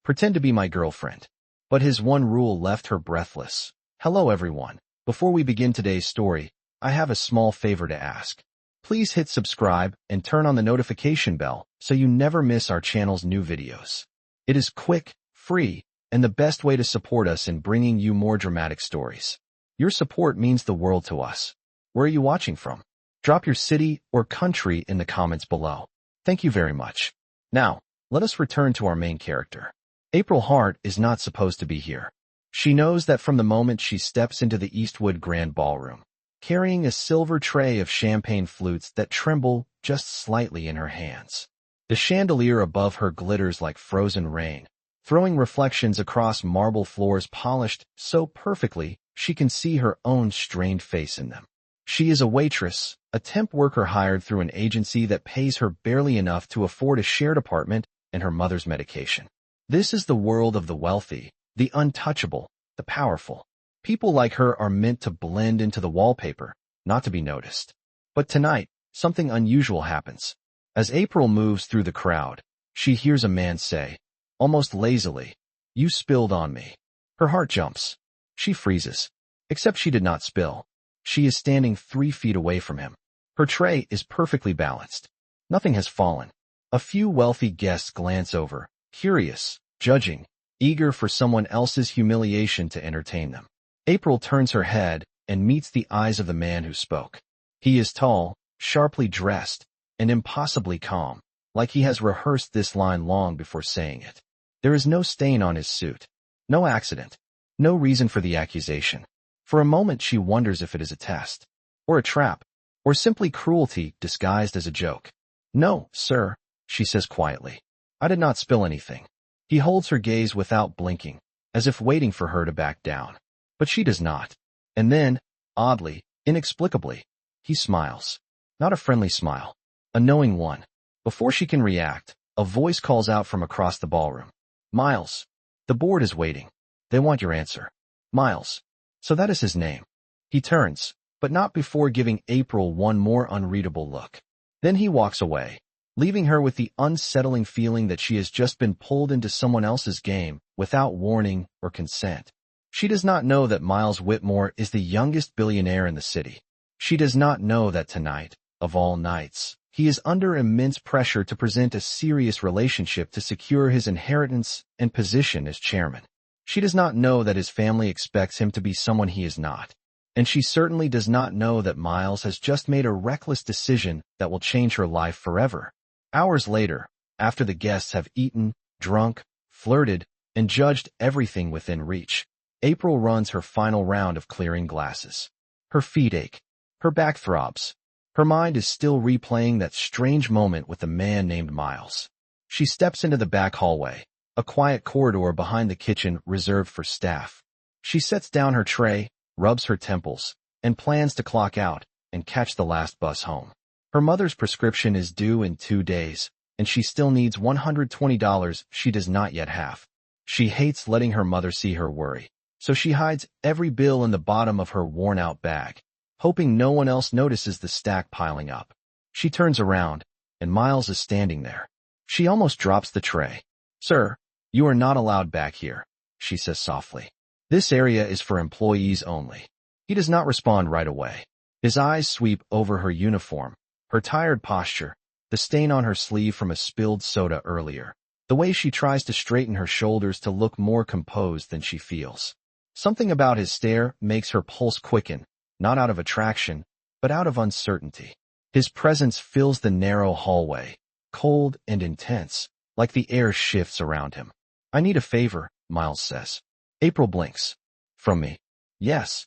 Pretend to be my girlfriend. But his one rule left her breathless. Hello everyone. Before we begin today's story, I have a small favor to ask. Please hit subscribe and turn on the notification bell so you never miss our channel's new videos. It is quick, free, and the best way to support us in bringing you more dramatic stories. Your support means the world to us. Where are you watching from? Drop your city or country in the comments below. Thank you very much. Now, let us return to our main character. April Hart is not supposed to be here. She knows that from the moment she steps into the Eastwood Grand Ballroom, carrying a silver tray of champagne flutes that tremble just slightly in her hands. The chandelier above her glitters like frozen rain, throwing reflections across marble floors polished so perfectly she can see her own strained face in them. She is a waitress, a temp worker hired through an agency that pays her barely enough to afford a shared apartment and her mother's medication. This is the world of the wealthy, the untouchable, the powerful. People like her are meant to blend into the wallpaper, not to be noticed. But tonight, something unusual happens. As April moves through the crowd, she hears a man say, almost lazily, "You spilled on me." Her heart jumps. She freezes. Except she did not spill. She is standing 3 feet away from him. Her tray is perfectly balanced. Nothing has fallen. A few wealthy guests glance over, curious, judging, eager for someone else's humiliation to entertain them. April turns her head and meets the eyes of the man who spoke. He is tall, sharply dressed, and impossibly calm, like he has rehearsed this line long before saying it. There is no stain on his suit, no accident, no reason for the accusation. For a moment she wonders if it is a test, or a trap, or simply cruelty disguised as a joke. "No, sir," she says quietly. "I did not spill anything." He holds her gaze without blinking, as if waiting for her to back down. But she does not. And then, oddly, inexplicably, he smiles. Not a friendly smile, a knowing one. Before she can react, a voice calls out from across the ballroom. "Miles, the board is waiting. They want your answer." Miles. So that is his name. He turns, but not before giving April one more unreadable look. Then he walks away, leaving her with the unsettling feeling that she has just been pulled into someone else's game without warning or consent. She does not know that Miles Whitmore is the youngest billionaire in the city. She does not know that tonight, of all nights, he is under immense pressure to present a serious relationship to secure his inheritance and position as chairman. She does not know that his family expects him to be someone he is not. And she certainly does not know that Miles has just made a reckless decision that will change her life forever. Hours later, after the guests have eaten, drunk, flirted, and judged everything within reach, April runs her final round of clearing glasses. Her feet ache. Her back throbs. Her mind is still replaying that strange moment with the man named Miles. She steps into the back hallway, a quiet corridor behind the kitchen reserved for staff. She sets down her tray, rubs her temples, and plans to clock out and catch the last bus home. Her mother's prescription is due in 2 days, and she still needs $120 she does not yet have. She hates letting her mother see her worry, so she hides every bill in the bottom of her worn-out bag, hoping no one else notices the stack piling up. She turns around, and Miles is standing there. She almost drops the tray. "Sir, you are not allowed back here," she says softly. "This area is for employees only." He does not respond right away. His eyes sweep over her uniform, her tired posture, the stain on her sleeve from a spilled soda earlier, the way she tries to straighten her shoulders to look more composed than she feels. Something about his stare makes her pulse quicken, not out of attraction, but out of uncertainty. His presence fills the narrow hallway, cold and intense, like the air shifts around him. "I need a favor," Miles says. April blinks. "From me?" "Yes."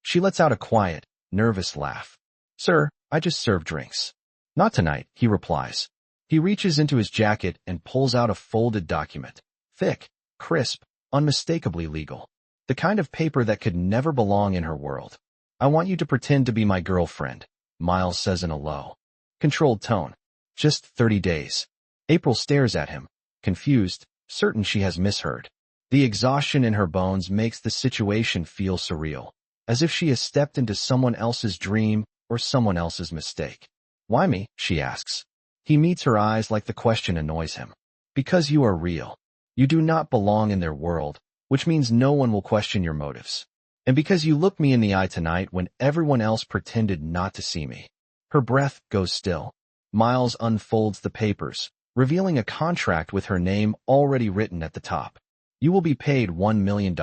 She lets out a quiet, nervous laugh. "Sir, I just serve drinks." "Not tonight," he replies. He reaches into his jacket and pulls out a folded document. Thick, crisp, unmistakably legal. The kind of paper that could never belong in her world. "I want you to pretend to be my girlfriend," Miles says in a low, controlled tone. "Just 30 days. April stares at him, confused, certain she has misheard. The exhaustion in her bones makes the situation feel surreal, as if she has stepped into someone else's dream or someone else's mistake. "Why me?" she asks. He meets her eyes like the question annoys him. "Because you are real." You do not belong in their world, which means no one will question your motives. And because you looked me in the eye tonight when everyone else pretended not to see me. Her breath goes still. Miles unfolds the papers, revealing a contract with her name already written at the top. You will be paid $1 million.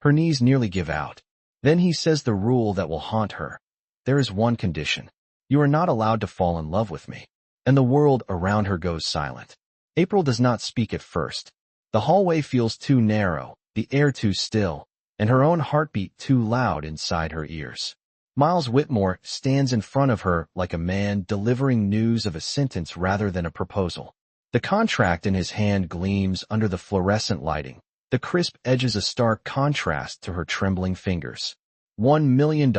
Her knees nearly give out. Then he says the rule that will haunt her. There is one condition. You are not allowed to fall in love with me. And the world around her goes silent. April does not speak at first. The hallway feels too narrow, the air too still, and her own heartbeat too loud inside her ears. Miles Whitmore stands in front of her like a man delivering news of a sentence rather than a proposal. The contract in his hand gleams under the fluorescent lighting. The crisp edges a stark contrast to her trembling fingers. $1 million.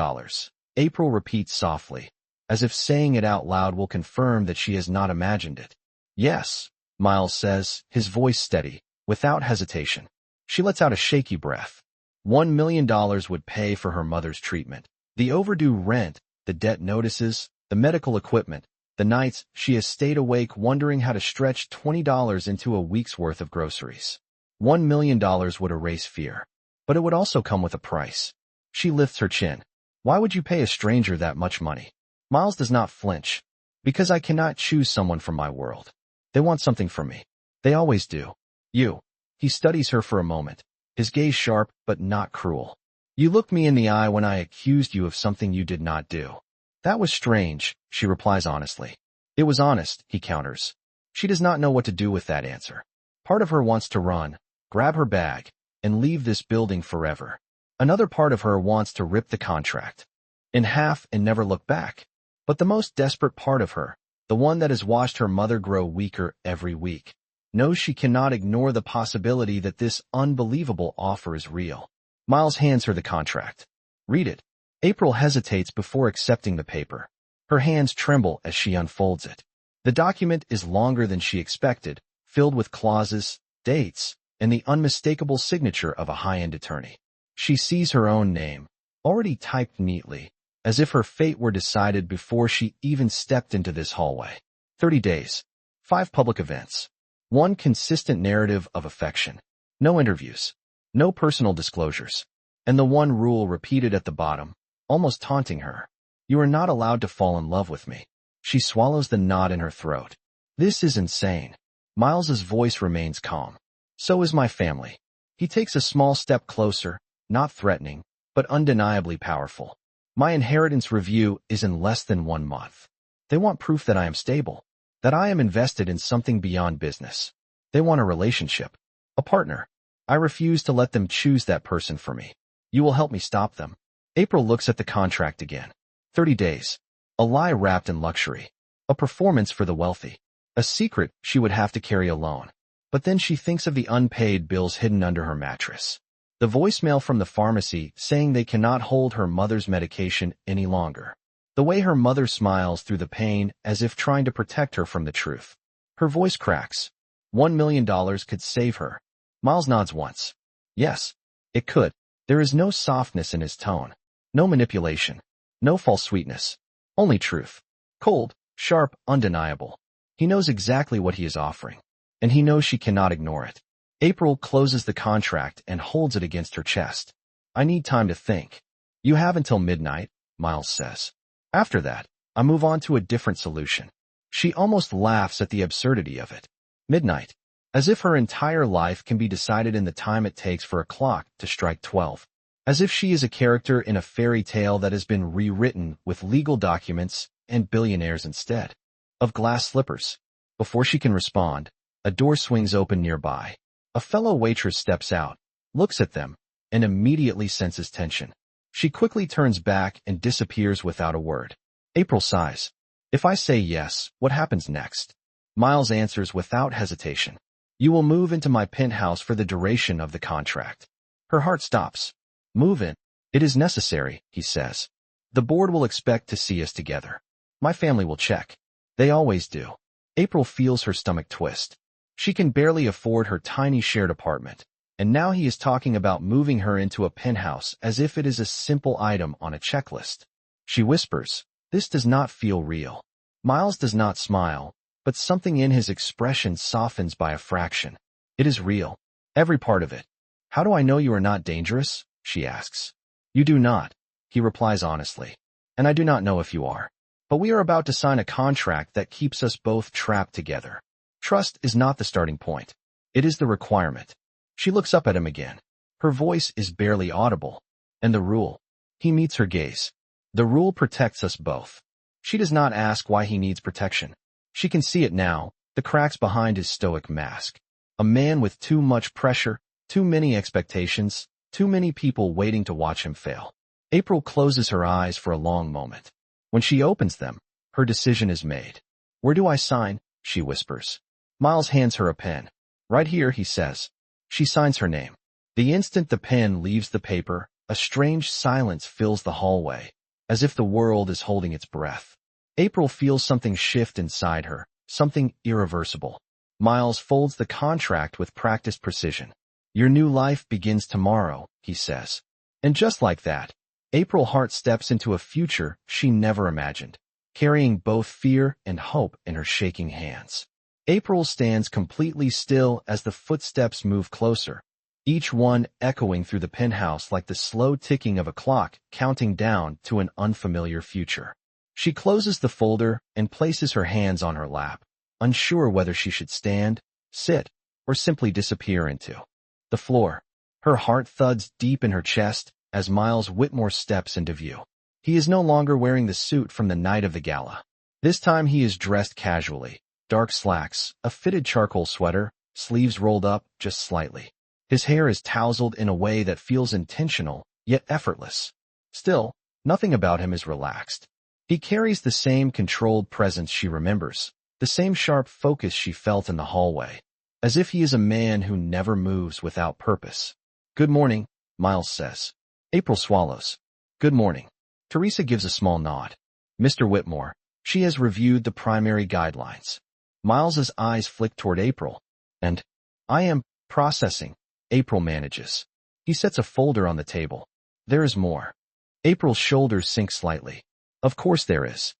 April repeats softly, as if saying it out loud will confirm that she has not imagined it. Yes, Miles says, his voice steady, without hesitation. She lets out a shaky breath. $1 million would pay for her mother's treatment. The overdue rent, the debt notices, the medical equipment, the nights she has stayed awake wondering how to stretch $20 into a week's worth of groceries. $1 million would erase fear. But it would also come with a price. She lifts her chin. Why would you pay a stranger that much money? Miles does not flinch. Because I cannot choose someone from my world. They want something from me. They always do. You. He studies her for a moment, his gaze sharp but not cruel. You looked me in the eye when I accused you of something you did not do. That was strange, she replies honestly. It was honest, he counters. She does not know what to do with that answer. Part of her wants to run, grab her bag, and leave this building forever. Another part of her wants to rip the contract in half and never look back. But the most desperate part of her, the one that has watched her mother grow weaker every week, knows she cannot ignore the possibility that this unbelievable offer is real. Miles hands her the contract. Read it. April hesitates before accepting the paper. Her hands tremble as she unfolds it. The document is longer than she expected, filled with clauses, dates, and the unmistakable signature of a high-end attorney. She sees her own name, already typed neatly, as if her fate were decided before she even stepped into this hallway. 30 days. 5 public events. 1 consistent narrative of affection. No interviews. No personal disclosures. And the one rule repeated at the bottom, almost taunting her. You are not allowed to fall in love with me. She swallows the knot in her throat. This is insane. Miles's voice remains calm. So is my family. He takes a small step closer, not threatening, but undeniably powerful. My inheritance review is in less than 1 month. They want proof that I am stable, that I am invested in something beyond business. They want a relationship, a partner. I refuse to let them choose that person for me. You will help me stop them. April looks at the contract again. 30 days. A lie wrapped in luxury. A performance for the wealthy. A secret she would have to carry alone. But then she thinks of the unpaid bills hidden under her mattress. The voicemail from the pharmacy saying they cannot hold her mother's medication any longer. The way her mother smiles through the pain as if trying to protect her from the truth. Her voice cracks. $1 million could save her. Miles nods once. Yes, it could. There is no softness in his tone. No manipulation. No false sweetness. Only truth. Cold, sharp, undeniable. He knows exactly what he is offering. And he knows she cannot ignore it. April closes the contract and holds it against her chest. I need time to think. You have until midnight, Miles says. After that, I move on to a different solution. She almost laughs at the absurdity of it. Midnight. As if her entire life can be decided in the time it takes for a clock to strike 12. As if she is a character in a fairy tale that has been rewritten with legal documents and billionaires instead of glass slippers. Before she can respond, a door swings open nearby. A fellow waitress steps out, looks at them, and immediately senses tension. She quickly turns back and disappears without a word. April sighs. If I say yes, what happens next? Miles answers without hesitation. You will move into my penthouse for the duration of the contract. Her heart stops. Move in. It is necessary, he says. The board will expect to see us together. My family will check. They always do. April feels her stomach twist. She can barely afford her tiny shared apartment, and now he is talking about moving her into a penthouse as if it is a simple item on a checklist. She whispers, this does not feel real. Miles does not smile, but something in his expression softens by a fraction. It is real. Every part of it. How do I know you are not dangerous? She asks. You do not, he replies honestly. And I do not know if you are. But we are about to sign a contract that keeps us both trapped together. Trust is not the starting point. It is the requirement. She looks up at him again. Her voice is barely audible. And the rule. He meets her gaze. The rule protects us both. She does not ask why he needs protection. She can see it now, the cracks behind his stoic mask. A man with too much pressure, too many expectations, too many people waiting to watch him fail. April closes her eyes for a long moment. When she opens them, her decision is made. Where do I sign? She whispers. Miles hands her a pen. Right here, he says. She signs her name. The instant the pen leaves the paper, a strange silence fills the hallway, as if the world is holding its breath. April feels something shift inside her, something irreversible. Miles folds the contract with practiced precision. Your new life begins tomorrow, he says. And just like that, April Hart steps into a future she never imagined, carrying both fear and hope in her shaking hands. April stands completely still as the footsteps move closer, each one echoing through the penthouse like the slow ticking of a clock counting down to an unfamiliar future. She closes the folder and places her hands on her lap, unsure whether she should stand, sit, or simply disappear into the floor. Her heart thuds deep in her chest as Miles Whitmore steps into view. He is no longer wearing the suit from the night of the gala. This time he is dressed casually, dark slacks, a fitted charcoal sweater, sleeves rolled up just slightly. His hair is tousled in a way that feels intentional, yet effortless. Still, nothing about him is relaxed. He carries the same controlled presence she remembers, the same sharp focus she felt in the hallway, as if he is a man who never moves without purpose. Good morning, Miles says. April swallows. Good morning. Teresa gives a small nod. Mr. Whitmore, she has reviewed the primary guidelines. Miles's eyes flick toward April. And I am processing. April manages. He sets a folder on the table. There is more. April's shoulders sink slightly. Of course there is.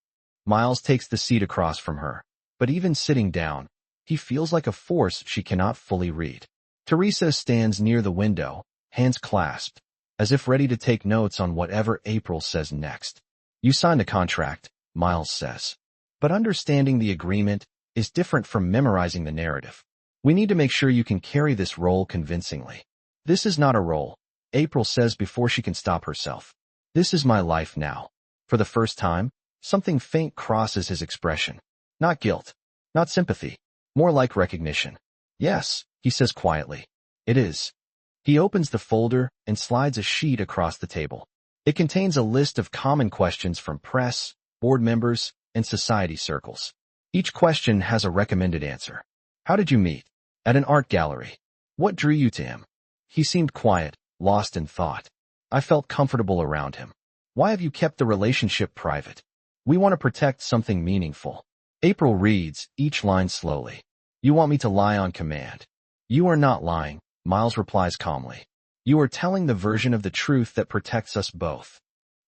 Miles takes the seat across from her. But even sitting down, he feels like a force she cannot fully read. Teresa stands near the window, hands clasped, as if ready to take notes on whatever April says next. You signed a contract, Miles says. But understanding the agreement is different from memorizing the narrative. We need to make sure you can carry this role convincingly. This is not a role, April says before she can stop herself. This is my life now. For the first time, something faint crosses his expression. Not guilt, not sympathy, more like recognition. Yes, he says quietly. It is. He opens the folder and slides a sheet across the table. It contains a list of common questions from press, board members, and society circles. Each question has a recommended answer. How did you meet? At an art gallery. What drew you to him? He seemed quiet, lost in thought. I felt comfortable around him. Why have you kept the relationship private? We want to protect something meaningful. April reads each line slowly. You want me to lie on command. You are not lying, Miles replies calmly. You are telling the version of the truth that protects us both.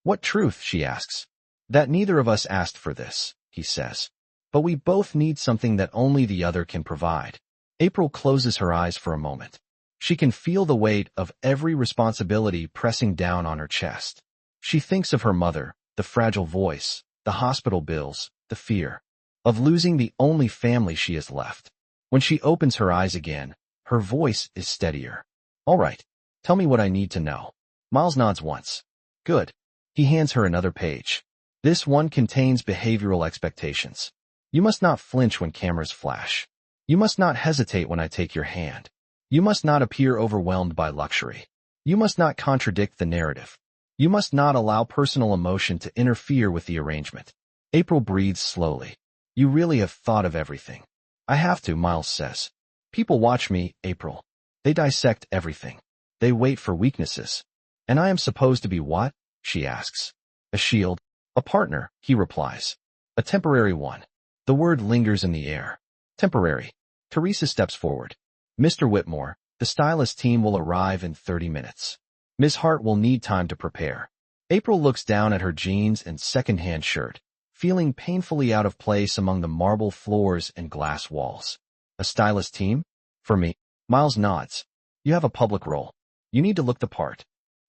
What truth, she asks. That neither of us asked for this, he says. But we both need something that only the other can provide. April closes her eyes for a moment. She can feel the weight of every responsibility pressing down on her chest. She thinks of her mother, the fragile voice, the hospital bills, the fear of losing the only family she has left. When she opens her eyes again, her voice is steadier. All right, tell me what I need to know. Miles nods once. Good. He hands her another page. This one contains behavioral expectations. You must not flinch when cameras flash. You must not hesitate when I take your hand. You must not appear overwhelmed by luxury. You must not contradict the narrative. You must not allow personal emotion to interfere with the arrangement. April breathes slowly. You really have thought of everything. I have to, Miles says. People watch me, April. They dissect everything. They wait for weaknesses. And I am supposed to be what? She asks. A shield. A partner, he replies. A temporary one. The word lingers in the air. Temporary. Teresa steps forward. Mr. Whitmore, the stylist team will arrive in 30 minutes. Ms. Hart will need time to prepare. April looks down at her jeans and second-hand shirt, feeling painfully out of place among the marble floors and glass walls. A stylist team? For me? Miles nods. You have a public role. You need to look the part.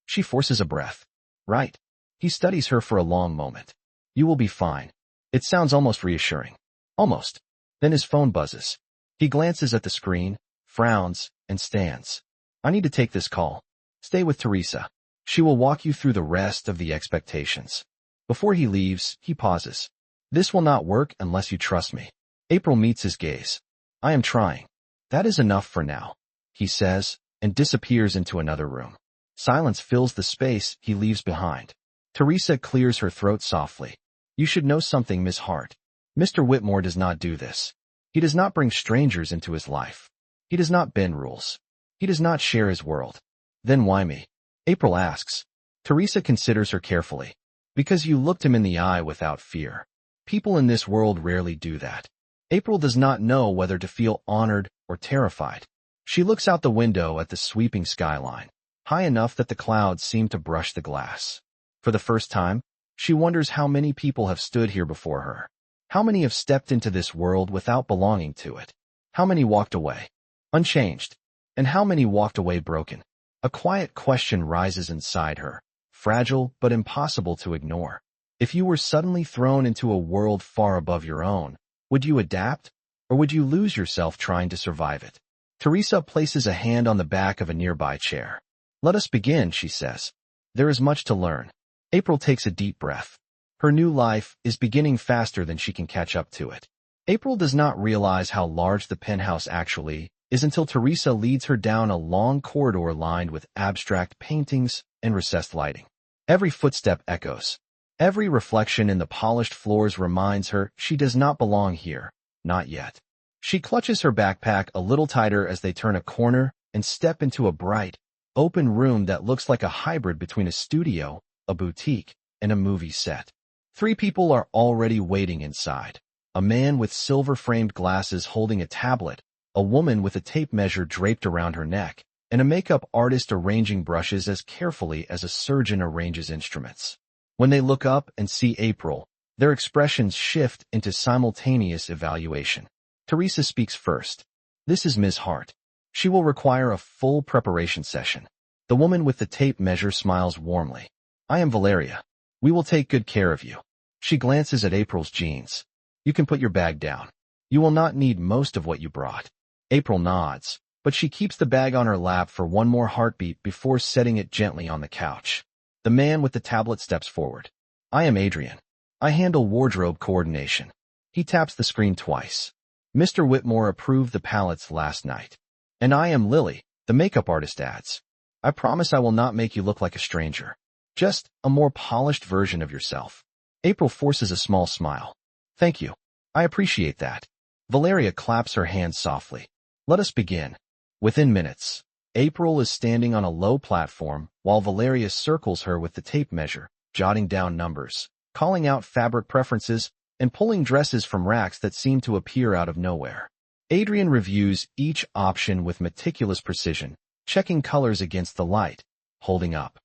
She forces a breath. Right. He studies her for a long moment. You will be fine. It sounds almost reassuring. Almost. Then his phone buzzes. He glances at the screen, frowns, and stands. I need to take this call. Stay with Teresa. She will walk you through the rest of the expectations. Before he leaves, he pauses. This will not work unless you trust me. April meets his gaze. I am trying. That is enough for now, he says, and disappears into another room. Silence fills the space he leaves behind. Teresa clears her throat softly. You should know something, Miss Hart. Mr. Whitmore does not do this. He does not bring strangers into his life. He does not bend rules. He does not share his world. Then why me? April asks. Teresa considers her carefully. Because you looked him in the eye without fear. People in this world rarely do that. April does not know whether to feel honored or terrified. She looks out the window at the sweeping skyline, high enough that the clouds seem to brush the glass. For the first time, she wonders how many people have stood here before her. How many have stepped into this world without belonging to it? How many walked away, unchanged? And how many walked away broken? A quiet question rises inside her, fragile but impossible to ignore. If you were suddenly thrown into a world far above your own, would you adapt, or would you lose yourself trying to survive it? Teresa places a hand on the back of a nearby chair. Let us begin, she says. There is much to learn. April takes a deep breath. Her new life is beginning faster than she can catch up to it. April does not realize how large the penthouse actually is until Teresa leads her down a long corridor lined with abstract paintings and recessed lighting. Every footstep echoes. Every reflection in the polished floors reminds her she does not belong here, not yet. She clutches her backpack a little tighter as they turn a corner and step into a bright, open room that looks like a hybrid between a studio, a boutique, and a movie set. 3 people are already waiting inside. A man with silver-framed glasses holding a tablet, a woman with a tape measure draped around her neck, and a makeup artist arranging brushes as carefully as a surgeon arranges instruments. When they look up and see April, their expressions shift into simultaneous evaluation. Teresa speaks first. This is Ms. Hart. She will require a full preparation session. The woman with the tape measure smiles warmly. I am Valeria. We will take good care of you. She glances at April's jeans. You can put your bag down. You will not need most of what you brought. April nods, but she keeps the bag on her lap for one more heartbeat before setting it gently on the couch. The man with the tablet steps forward. I am Adrian. I handle wardrobe coordination. He taps the screen twice. Mr. Whitmore approved the palettes last night. And I am Lily, the makeup artist adds. I promise I will not make you look like a stranger. Just a more polished version of yourself. April forces a small smile. Thank you. I appreciate that. Valeria claps her hands softly. Let us begin. Within minutes, April is standing on a low platform while Valeria circles her with the tape measure, jotting down numbers, calling out fabric preferences, and pulling dresses from racks that seem to appear out of nowhere. Adrian reviews each option with meticulous precision, checking colors against the light, holding up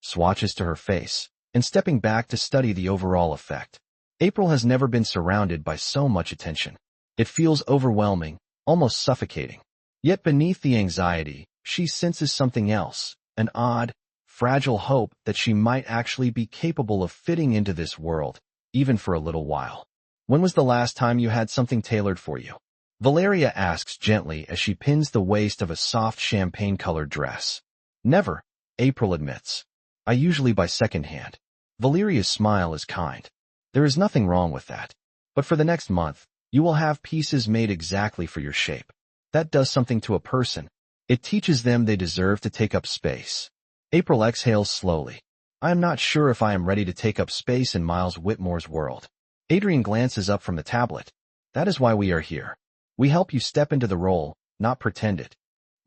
swatches to her face, and stepping back to study the overall effect. April has never been surrounded by so much attention. It feels overwhelming, almost suffocating. Yet beneath the anxiety, she senses something else, an odd, fragile hope that she might actually be capable of fitting into this world, even for a little while. When was the last time you had something tailored for you? Valeria asks gently as she pins the waist of a soft champagne-colored dress. Never, April admits. I usually buy secondhand. Valeria's smile is kind. There is nothing wrong with that. But for the next month, you will have pieces made exactly for your shape. That does something to a person. It teaches them they deserve to take up space. April exhales slowly. I am not sure if I am ready to take up space in Miles Whitmore's world. Adrian glances up from the tablet. That is why we are here. We help you step into the role, not pretend it.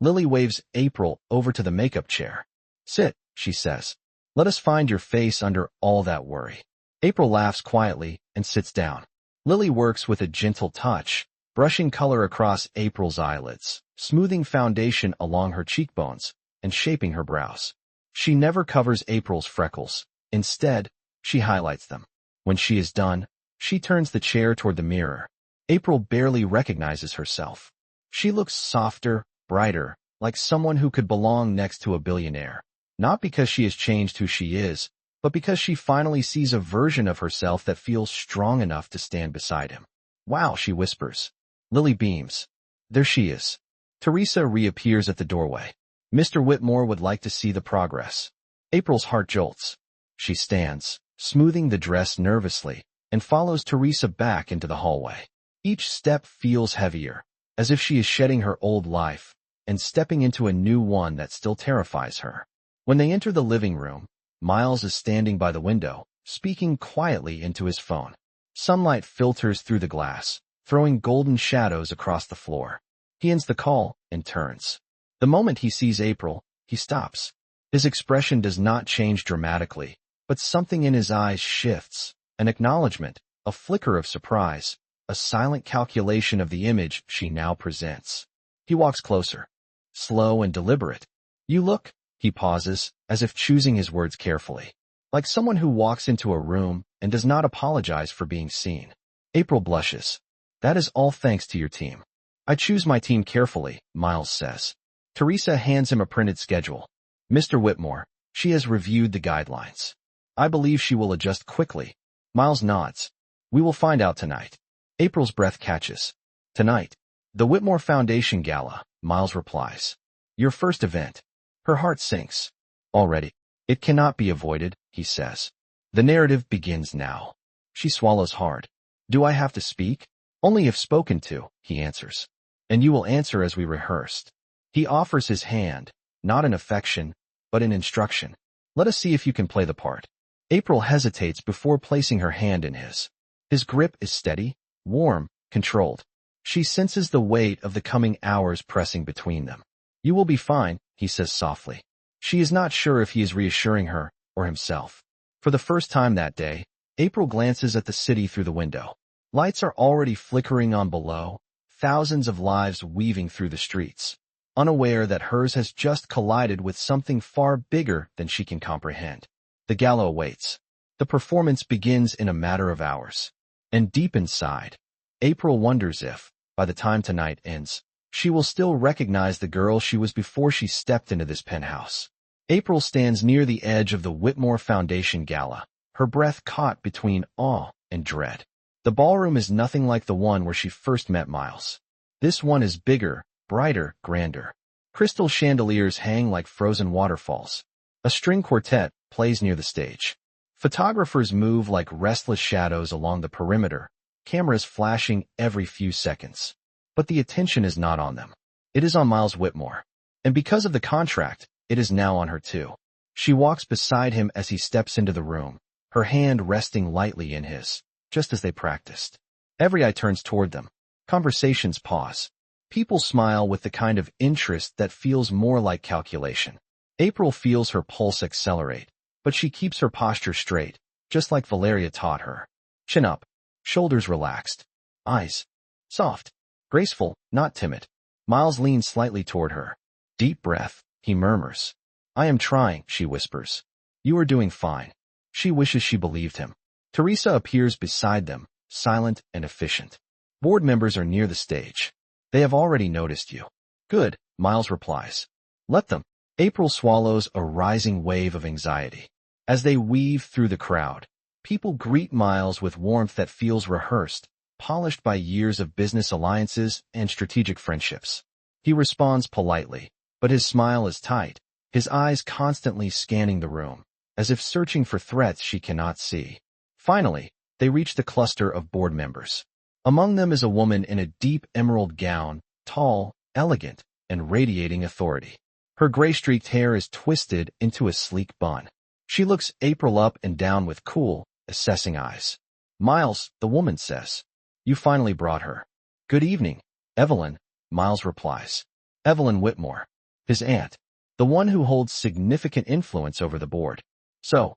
Lily waves April over to the makeup chair. Sit, she says. Let us find your face under all that worry. April laughs quietly and sits down. Lily works with a gentle touch, brushing color across April's eyelids, smoothing foundation along her cheekbones, and shaping her brows. She never covers April's freckles. Instead, she highlights them. When she is done, she turns the chair toward the mirror. April barely recognizes herself. She looks softer, brighter, like someone who could belong next to a billionaire. Not because she has changed who she is, but because she finally sees a version of herself that feels strong enough to stand beside him. Wow, she whispers. Lily beams. There she is. Teresa reappears at the doorway. Mr. Whitmore would like to see the progress. April's heart jolts. She stands, smoothing the dress nervously, and follows Teresa back into the hallway. Each step feels heavier, as if she is shedding her old life and stepping into a new one that still terrifies her. When they enter the living room, Miles is standing by the window, speaking quietly into his phone. Sunlight filters through the glass, throwing golden shadows across the floor. He ends the call and turns. The moment he sees April, he stops. His expression does not change dramatically, but something in his eyes shifts. An acknowledgement, a flicker of surprise, a silent calculation of the image she now presents. He walks closer, slow and deliberate. You look, he pauses, as if choosing his words carefully. Like someone who walks into a room and does not apologize for being seen. April blushes. That is all thanks to your team. I choose my team carefully, Miles says. Teresa hands him a printed schedule. Mr. Whitmore, she has reviewed the guidelines. I believe she will adjust quickly. Miles nods. We will find out tonight. April's breath catches. Tonight. The Whitmore Foundation Gala, Miles replies. Your first event. Her heart sinks. Already. It cannot be avoided, he says. The narrative begins now. She swallows hard. Do I have to speak? Only if spoken to, he answers. And you will answer as we rehearsed. He offers his hand, not in affection, but in instruction. Let us see if you can play the part. April hesitates before placing her hand in his. His grip is steady, warm, controlled. She senses the weight of the coming hours pressing between them. You will be fine, he says softly. She is not sure if he is reassuring her or himself. For the first time that day, April glances at the city through the window. Lights are already flickering on below, thousands of lives weaving through the streets, unaware that hers has just collided with something far bigger than she can comprehend. The gala awaits. The performance begins in a matter of hours. And deep inside, April wonders if, by the time tonight ends, she will still recognize the girl she was before she stepped into this penthouse. April stands near the edge of the Whitmore Foundation Gala, her breath caught between awe and dread. The ballroom is nothing like the one where she first met Miles. This one is bigger, brighter, grander. Crystal chandeliers hang like frozen waterfalls. A string quartet plays near the stage. Photographers move like restless shadows along the perimeter, cameras flashing every few seconds. But the attention is not on them. It is on Miles Whitmore. And because of the contract, it is now on her too. She walks beside him as he steps into the room, her hand resting lightly in his, just as they practiced. Every eye turns toward them. Conversations pause. People smile with the kind of interest that feels more like calculation. April feels her pulse accelerate, but she keeps her posture straight, just like Valeria taught her. Chin up, shoulders relaxed, eyes soft, graceful, not timid. Miles leans slightly toward her. Deep breath, he murmurs. I am trying, she whispers. You are doing fine. She wishes she believed him. Teresa appears beside them, silent and efficient. Board members are near the stage. They have already noticed you. Good, Miles replies. Let them. April swallows a rising wave of anxiety. As they weave through the crowd, people greet Miles with warmth that feels rehearsed, polished by years of business alliances and strategic friendships. He responds politely, but his smile is tight, his eyes constantly scanning the room, as if searching for threats she cannot see. Finally, they reach the cluster of board members. Among them is a woman in a deep emerald gown, tall, elegant, and radiating authority. Her gray-streaked hair is twisted into a sleek bun. She looks April up and down with cool, assessing eyes. Miles, the woman says. You finally brought her. Good evening, Evelyn, Miles replies. Evelyn Whitmore, his aunt, the one who holds significant influence over the board. So,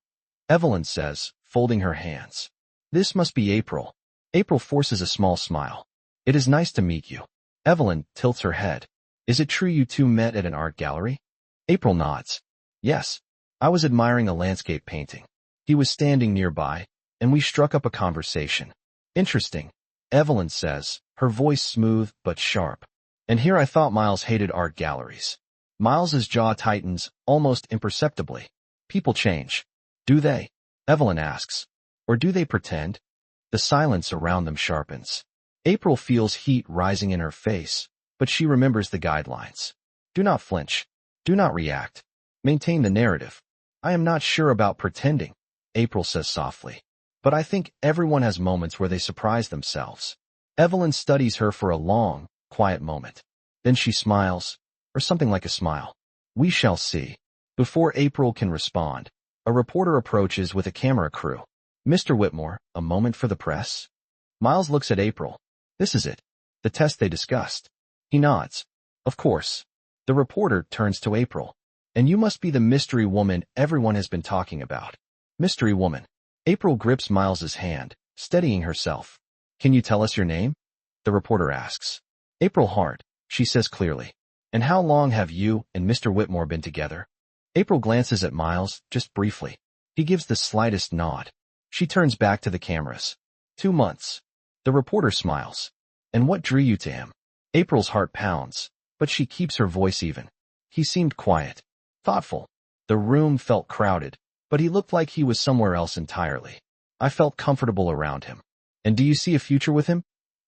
Evelyn says, folding her hands. This must be April. April forces a small smile. It is nice to meet you. Evelyn tilts her head. Is it true you two met at an art gallery? April nods. Yes. I was admiring a landscape painting. He was standing nearby, and we struck up a conversation. Interesting, Evelyn says, her voice smooth but sharp. And here I thought Miles hated art galleries. Miles's jaw tightens, almost imperceptibly. People change. Do they? Evelyn asks. Or do they pretend? The silence around them sharpens. April feels heat rising in her face, but she remembers the guidelines. Do not flinch. Do not react. Maintain the narrative. I am not sure about pretending, April says softly. But I think everyone has moments where they surprise themselves. Evelyn studies her for a long, quiet moment. Then she smiles, or something like a smile. We shall see. Before April can respond, a reporter approaches with a camera crew. Mr. Whitmore, a moment for the press? Miles looks at April. This is it. The test they discussed. He nods. Of course. The reporter turns to April. And you must be the mystery woman everyone has been talking about. Mystery woman. April grips Miles's hand, steadying herself. Can you tell us your name? The reporter asks. April Hart, she says clearly. And how long have you and Mr. Whitmore been together? April glances at Miles, just briefly. He gives the slightest nod. She turns back to the cameras. 2 months. The reporter smiles. And what drew you to him? April's heart pounds, but she keeps her voice even. He seemed quiet, thoughtful. The room felt crowded, but he looked like he was somewhere else entirely. I felt comfortable around him. And do you see a future with him?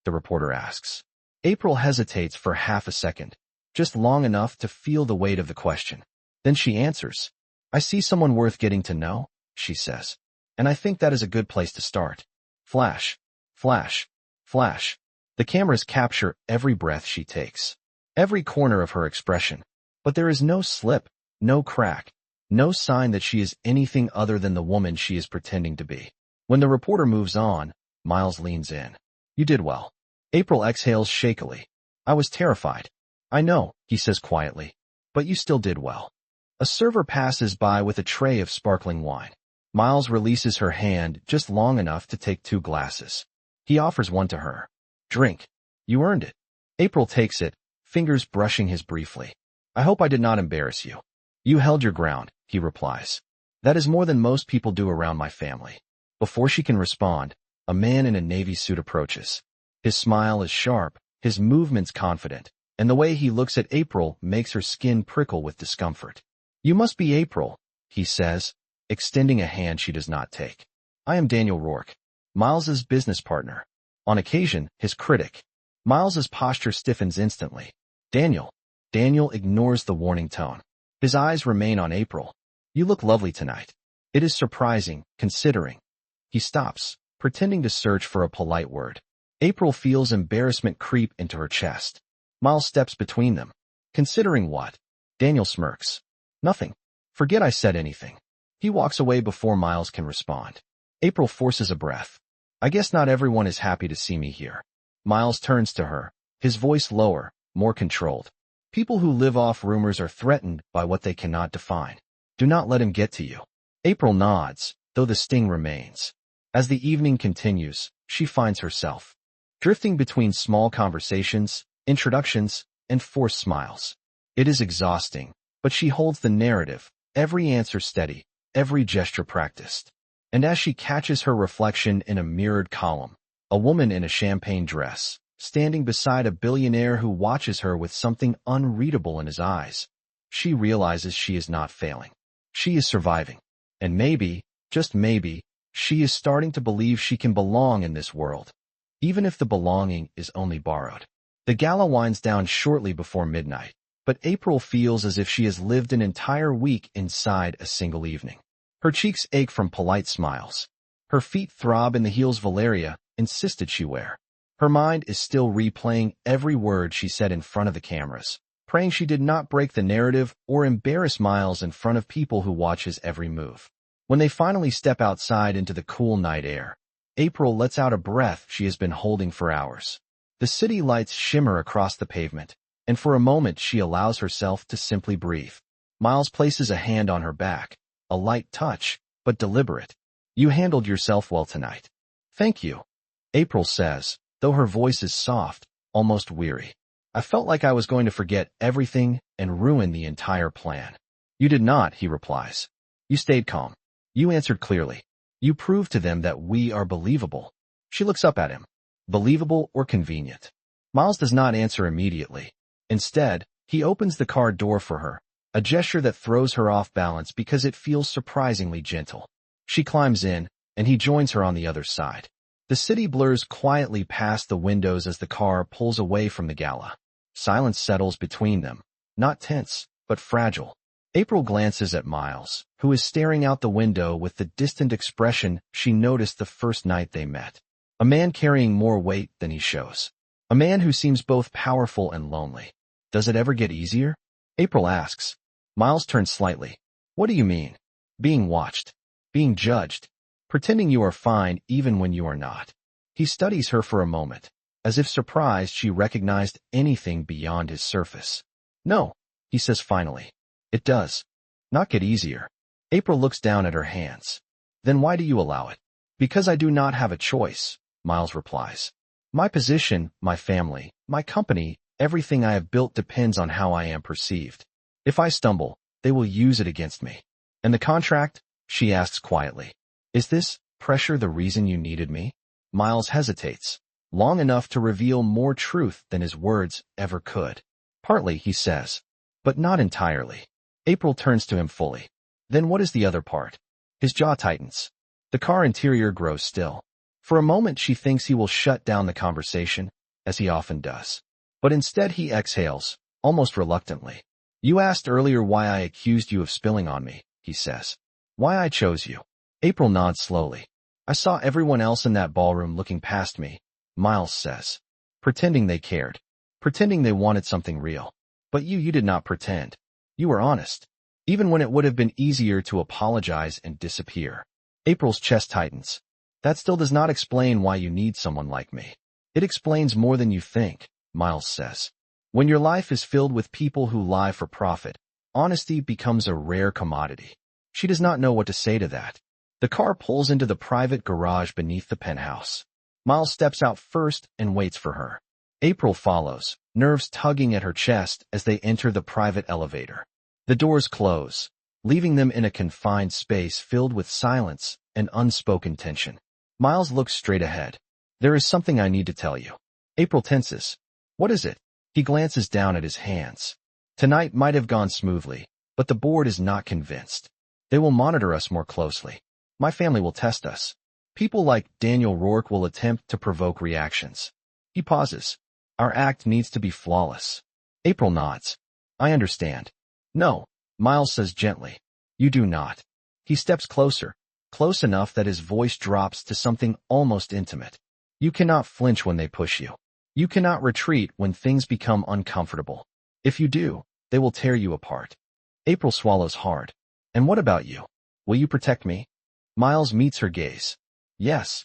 The reporter asks. April hesitates for half a second, just long enough to feel the weight of the question. Then she answers. I see someone worth getting to know, she says. And I think that is a good place to start. Flash, flash, flash. The cameras capture every breath she takes, every corner of her expression. But there is no slip, no crack, no sign that she is anything other than the woman she is pretending to be. When the reporter moves on, Miles leans in. You did well. April exhales shakily. I was terrified. I know, he says quietly. But you still did well. A server passes by with a tray of sparkling wine. Miles releases her hand just long enough to take 2 glasses. He offers one to her. Drink. You earned it. April takes it, fingers brushing his briefly. I hope I did not embarrass you. You held your ground, he replies. That is more than most people do around my family. Before she can respond, a man in a navy suit approaches. His smile is sharp, his movements confident, and the way he looks at April makes her skin prickle with discomfort. You must be April, he says, extending a hand she does not take. I am Daniel Rourke, Miles's business partner. On occasion, his critic. Miles's posture stiffens instantly. Daniel ignores the warning tone. His eyes remain on April. You look lovely tonight. It is surprising, considering. He stops, pretending to search for a polite word. April feels embarrassment creep into her chest. Miles steps between them. Considering what? Daniel smirks. Nothing. Forget I said anything. He walks away before Miles can respond. April forces a breath. I guess not everyone is happy to see me here. Miles turns to her, his voice lower, more controlled. People who live off rumors are threatened by what they cannot define. Do not let him get to you. April nods, though the sting remains. As the evening continues, she finds herself drifting between small conversations, introductions, and forced smiles. It is exhausting, but she holds the narrative, every answer steady, every gesture practiced. And as she catches her reflection in a mirrored column, a woman in a champagne dress, standing beside a billionaire who watches her with something unreadable in his eyes, she realizes she is not failing. She is surviving. And maybe, just maybe, she is starting to believe she can belong in this world, even if the belonging is only borrowed. The gala winds down shortly before midnight, but April feels as if she has lived an entire week inside a single evening. Her cheeks ache from polite smiles. Her feet throb in the heels Valeria insisted she wear. Her mind is still replaying every word she said in front of the cameras, praying she did not break the narrative or embarrass Miles in front of people who watch his every move. When they finally step outside into the cool night air, April lets out a breath she has been holding for hours. The city lights shimmer across the pavement, and for a moment she allows herself to simply breathe. Miles places a hand on her back, a light touch, but deliberate. You handled yourself well tonight. Thank you, April says, though her voice is soft, almost weary. I felt like I was going to forget everything and ruin the entire plan. You did not, he replies. You stayed calm. You answered clearly. You proved to them that we are believable. She looks up at him. Believable or convenient? Miles does not answer immediately. Instead, he opens the car door for her, a gesture that throws her off balance because it feels surprisingly gentle. She climbs in, and he joins her on the other side. The city blurs quietly past the windows as the car pulls away from the gala. Silence settles between them, not tense, but fragile. April glances at Miles, who is staring out the window with the distant expression she noticed the first night they met. A man carrying more weight than he shows. A man who seems both powerful and lonely. Does it ever get easier? April asks. Miles turns slightly. What do you mean? Being watched. Being judged. Pretending you are fine even when you are not. He studies her for a moment, as if surprised she recognized anything beyond his surface. No, he says finally. It does. Not get easier. April looks down at her hands. Then why do you allow it? Because I do not have a choice, Miles replies. My position, my family, my company, everything I have built depends on how I am perceived. If I stumble, they will use it against me. And the contract? She asks quietly. Is this pressure the reason you needed me? Miles hesitates, long enough to reveal more truth than his words ever could. Partly, he says, but not entirely. April turns to him fully. Then what is the other part? His jaw tightens. The car interior grows still. For a moment she thinks he will shut down the conversation, as he often does. But instead he exhales, almost reluctantly. You asked earlier why I accused you of spilling on me, he says. Why I chose you. April nods slowly. I saw everyone else in that ballroom looking past me, Miles says. Pretending they cared. Pretending they wanted something real. But you did not pretend. You were honest. Even when it would have been easier to apologize and disappear. April's chest tightens. That still does not explain why you need someone like me. It explains more than you think, Miles says. When your life is filled with people who lie for profit, honesty becomes a rare commodity. She does not know what to say to that. The car pulls into the private garage beneath the penthouse. Miles steps out first and waits for her. April follows, nerves tugging at her chest as they enter the private elevator. The doors close, leaving them in a confined space filled with silence and unspoken tension. Miles looks straight ahead. There is something I need to tell you. April tenses. What is it? He glances down at his hands. Tonight might have gone smoothly, but the board is not convinced. They will monitor us more closely. My family will test us. People like Daniel Rourke will attempt to provoke reactions. He pauses. Our act needs to be flawless. April nods. I understand. No, Miles says gently. You do not. He steps closer, close enough that his voice drops to something almost intimate. You cannot flinch when they push you. You cannot retreat when things become uncomfortable. If you do, they will tear you apart. April swallows hard. And what about you? Will you protect me? Miles meets her gaze. Yes.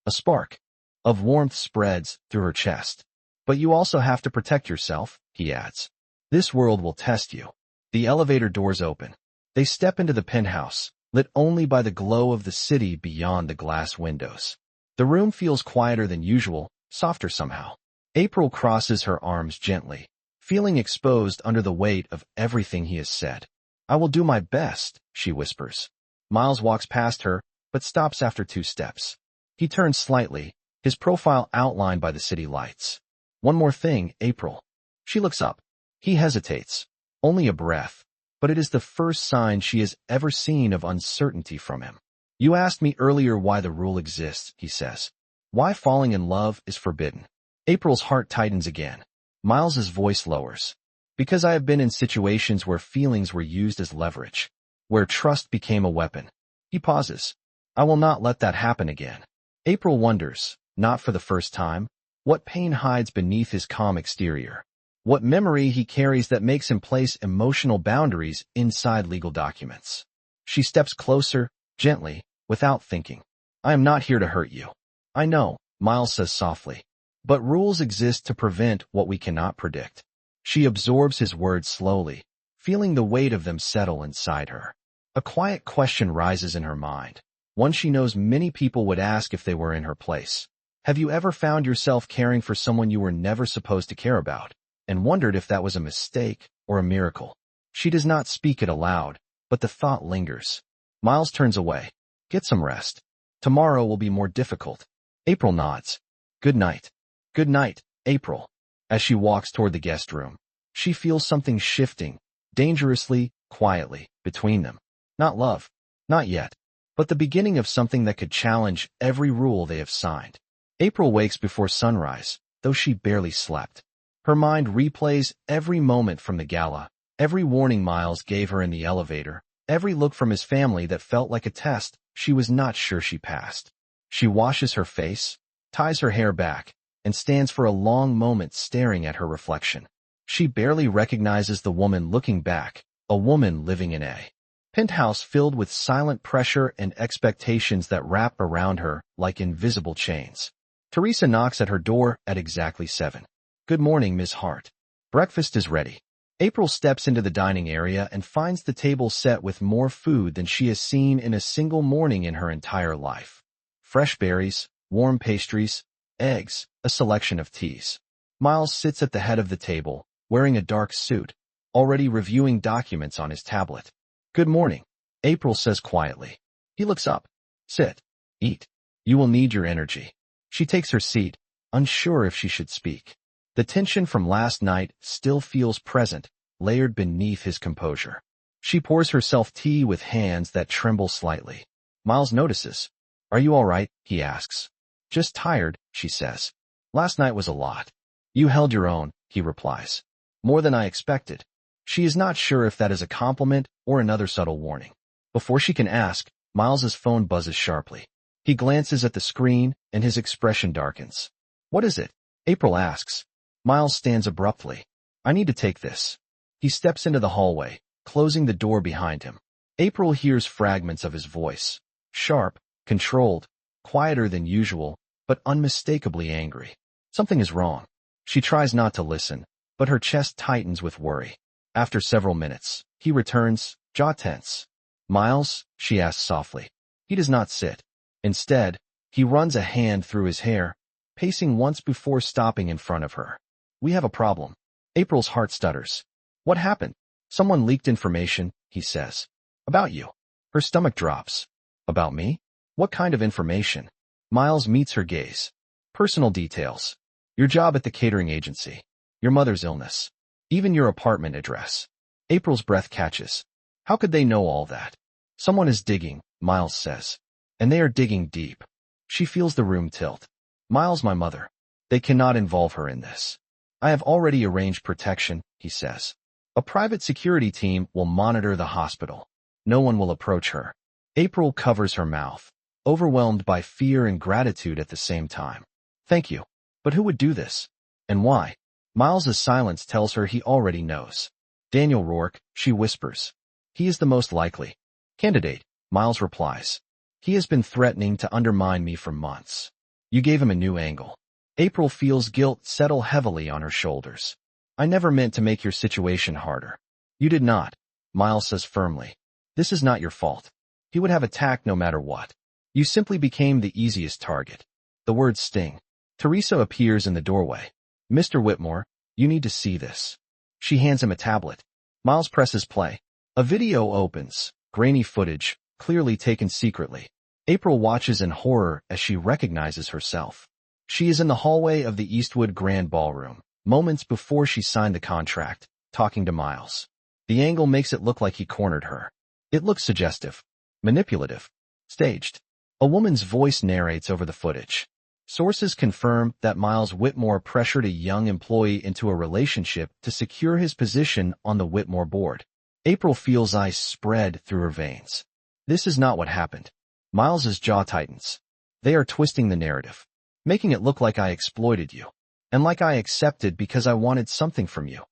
A spark of warmth spreads through her chest. But you also have to protect yourself, he adds. This world will test you. The elevator doors open. They step into the penthouse, lit only by the glow of the city beyond the glass windows. The room feels quieter than usual, softer somehow. April crosses her arms gently, feeling exposed under the weight of everything he has said. I will do my best, she whispers. Miles walks past her, but stops after 2 steps. He turns slightly, his profile outlined by the city lights. One more thing, April. She looks up. He hesitates. Only a breath, but it is the first sign she has ever seen of uncertainty from him. You asked me earlier why the rule exists, he says. Why falling in love is forbidden. April's heart tightens again. Miles's voice lowers. Because I have been in situations where feelings were used as leverage, where trust became a weapon. He pauses. I will not let that happen again. April wonders, not for the first time, what pain hides beneath his calm exterior. What memory he carries that makes him place emotional boundaries inside legal documents. She steps closer, gently, without thinking. I am not here to hurt you. I know, Miles says softly. But rules exist to prevent what we cannot predict. She absorbs his words slowly, feeling the weight of them settle inside her. A quiet question rises in her mind, one she knows many people would ask if they were in her place. Have you ever found yourself caring for someone you were never supposed to care about, and wondered if that was a mistake or a miracle? She does not speak it aloud, but the thought lingers. Miles turns away. Get some rest. Tomorrow will be more difficult. April nods. Good night. Good night, April. As she walks toward the guest room, She feels something shifting, dangerously, quietly, between them. Not love. Not yet. But the beginning of something that could challenge every rule they have signed. April wakes before sunrise, though she barely slept. Her mind replays every moment from the gala, every warning Miles gave her in the elevator, every look from his family that felt like a test she was not sure she passed. She washes her face, ties her hair back, and stands for a long moment staring at her reflection. She barely recognizes the woman looking back, a woman living in a penthouse filled with silent pressure and expectations that wrap around her like invisible chains. Teresa knocks at her door at exactly 7. Good morning, Miss Hart. Breakfast is ready. April steps into the dining area and finds the table set with more food than she has seen in a single morning in her entire life. Fresh berries, warm pastries, eggs, a selection of teas. Miles sits at the head of the table, wearing a dark suit, already reviewing documents on his tablet. Good morning, April says quietly. He looks up. Sit. Eat. You will need your energy. She takes her seat, unsure if she should speak. The tension from last night still feels present, layered beneath his composure. She pours herself tea with hands that tremble slightly. Miles notices. Are you all right? He asks. Just tired, she says. Last night was a lot. You held your own, he replies. More than I expected. She is not sure if that is a compliment or another subtle warning. Before she can ask, Miles's phone buzzes sharply. He glances at the screen, and his expression darkens. What is it? April asks. Miles stands abruptly. I need to take this. He steps into the hallway, closing the door behind him. April hears fragments of his voice. Sharp, controlled, quieter than usual, but unmistakably angry. Something is wrong. She tries not to listen, but her chest tightens with worry. After several minutes, he returns, jaw tense. Miles, she asks softly. He does not sit. Instead, he runs a hand through his hair, pacing once before stopping in front of her. We have a problem. April's heart stutters. What happened? Someone leaked information, he says. About you. Her stomach drops. About me? What kind of information? Miles meets her gaze. Personal details. Your job at the catering agency. Your mother's illness. Even your apartment address. April's breath catches. How could they know all that? Someone is digging, Miles says. And they are digging deep. She feels the room tilt. Miles, my mother. They cannot involve her in this. I have already arranged protection, he says. A private security team will monitor the hospital. No one will approach her. April covers her mouth, overwhelmed by fear and gratitude at the same time. Thank you. But who would do this? And why? Miles's silence tells her he already knows. Daniel Rourke, she whispers. He is the most likely candidate, Miles replies. He has been threatening to undermine me for months. You gave him a new angle. April feels guilt settle heavily on her shoulders. I never meant to make your situation harder. You did not, Miles says firmly. This is not your fault. He would have attacked no matter what. You simply became the easiest target. The words sting. Teresa appears in the doorway. Mr. Whitmore, you need to see this. She hands him a tablet. Miles presses play. A video opens, grainy footage, clearly taken secretly. April watches in horror as she recognizes herself. She is in the hallway of the Eastwood Grand Ballroom, moments before she signed the contract, talking to Miles. The angle makes it look like he cornered her. It looks suggestive, manipulative, staged. A woman's voice narrates over the footage. Sources confirm that Miles Whitmore pressured a young employee into a relationship to secure his position on the Whitmore board. April feels ice spread through her veins. This is not what happened. Miles's jaw tightens. They are twisting the narrative, making it look like I exploited you, and like I accepted because I wanted something from you,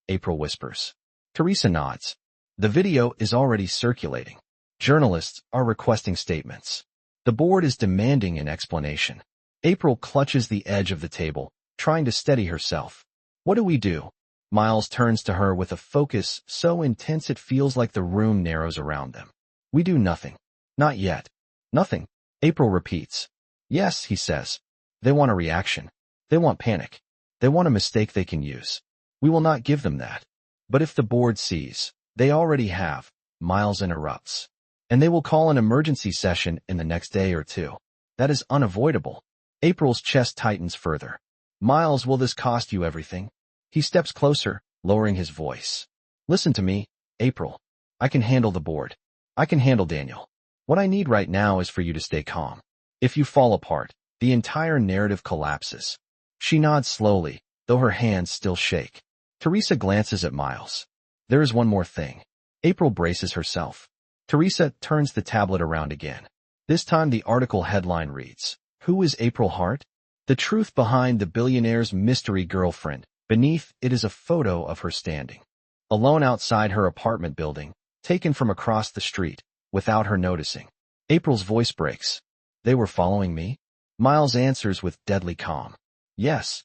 April whispers. Teresa nods. The video is already circulating. Journalists are requesting statements. The board is demanding an explanation. April clutches the edge of the table, trying to steady herself. What do we do? Miles turns to her with a focus so intense it feels like the room narrows around them. We do nothing. Not yet. Nothing, April repeats. Yes, he says. They want a reaction. They want panic. They want a mistake they can use. We will not give them that. But if the board sees, they already have, Miles interrupts. And they will call an emergency session in the next day or two. That is unavoidable. April's chest tightens further. Miles, will this cost you everything? He steps closer, lowering his voice. Listen to me, April. I can handle the board. I can handle Daniel. What I need right now is for you to stay calm. If you fall apart, the entire narrative collapses. She nods slowly, though her hands still shake. Teresa glances at Miles. There is one more thing. April braces herself. Teresa turns the tablet around again. This time the article headline reads, "Who is April Hart? The truth behind the billionaire's mystery girlfriend." Beneath it is a photo of her standing alone outside her apartment building, taken from across the street, without her noticing. April's voice breaks. They were following me? Miles answers with deadly calm. Yes.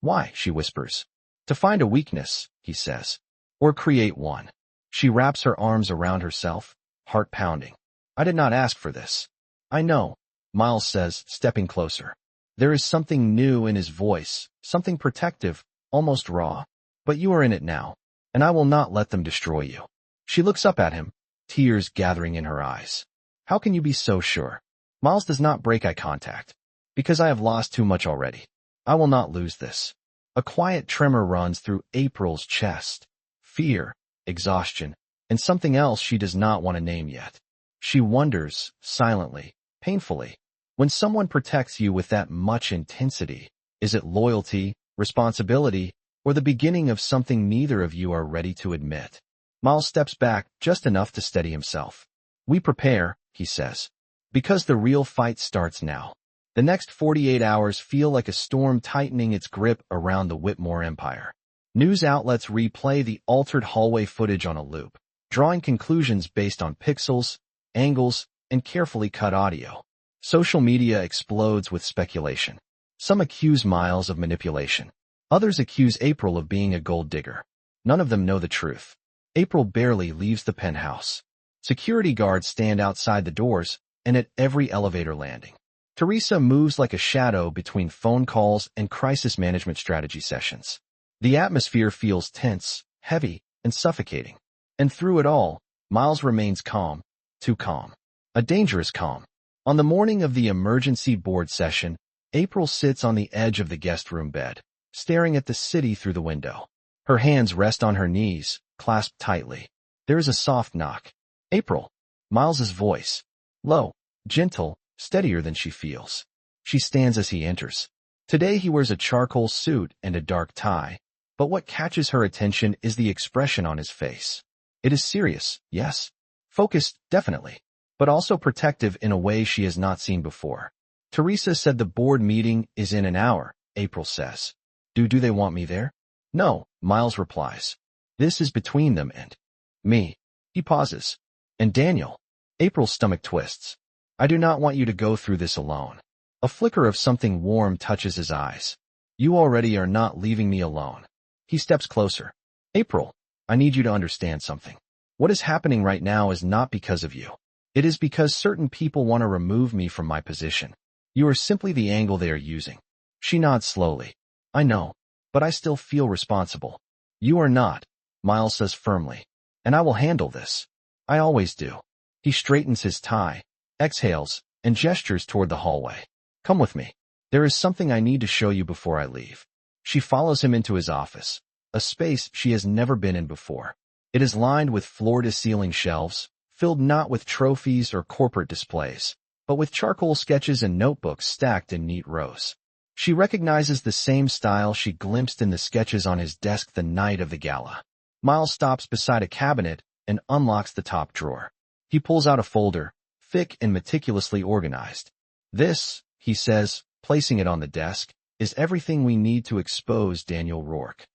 Why? She whispers. To find a weakness, he says. Or create one. She wraps her arms around herself, heart pounding. I did not ask for this. I know, Miles says, stepping closer. There is something new in his voice, something protective, almost raw. But you are in it now, and I will not let them destroy you. She looks up at him, tears gathering in her eyes. How can you be so sure? Miles does not break eye contact. Because I have lost too much already. I will not lose this. A quiet tremor runs through April's chest. Fear, exhaustion, and something else she does not want to name yet. She wonders, silently, painfully, when someone protects you with that much intensity, is it loyalty, responsibility, or the beginning of something neither of you are ready to admit? Miles steps back just enough to steady himself. We prepare, he says, because the real fight starts now. The next 48 hours feel like a storm tightening its grip around the Whitmore empire. News outlets replay the altered hallway footage on a loop, drawing conclusions based on pixels, angles, and carefully cut audio. Social media explodes with speculation. Some accuse Miles of manipulation. Others accuse April of being a gold digger. None of them know the truth. April barely leaves the penthouse. Security guards stand outside the doors and at every elevator landing. Teresa moves like a shadow between phone calls and crisis management strategy sessions. The atmosphere feels tense, heavy, and suffocating. And through it all, Miles remains calm, too calm. A dangerous calm. On the morning of the emergency board session, April sits on the edge of the guest room bed, staring at the city through the window. Her hands rest on her knees, clasped tightly. There is a soft knock. April. Miles's voice. Low, gentle, steadier than she feels. She stands as he enters. Today he wears a charcoal suit and a dark tie, but what catches her attention is the expression on his face. It is serious, yes. Focused, definitely. But also protective in a way she has not seen before. Teresa said the board meeting is in an hour, April says. Do they want me there? No, Miles replies. This is between them and me. He pauses. And Daniel. April's stomach twists. I do not want you to go through this alone. A flicker of something warm touches his eyes. You already are not leaving me alone. He steps closer. April, I need you to understand something. What is happening right now is not because of you. It is because certain people want to remove me from my position. You are simply the angle they are using. She nods slowly. I know, but I still feel responsible. You are not, Miles says firmly. And I will handle this. I always do. He straightens his tie, exhales, and gestures toward the hallway. Come with me. There is something I need to show you before I leave. She follows him into his office, a space she has never been in before. It is lined with floor-to-ceiling shelves, filled not with trophies or corporate displays, but with charcoal sketches and notebooks stacked in neat rows. She recognizes the same style she glimpsed in the sketches on his desk the night of the gala. Miles stops beside a cabinet and unlocks the top drawer. He pulls out a folder, thick and meticulously organized. This, he says, placing it on the desk, is everything we need to expose Daniel Rourke.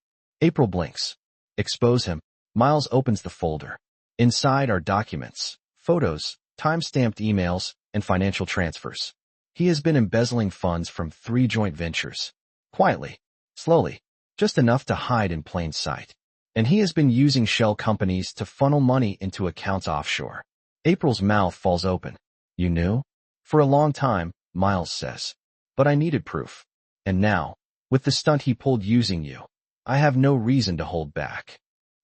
April blinks. Expose him. Miles opens the folder. Inside are documents, photos, time-stamped emails, and financial transfers. He has been embezzling funds from 3 joint ventures. Quietly, slowly, just enough to hide in plain sight. And he has been using shell companies to funnel money into accounts offshore. April's mouth falls open. You knew? For a long time, Miles says. But I needed proof. And now, with the stunt he pulled using you, I have no reason to hold back.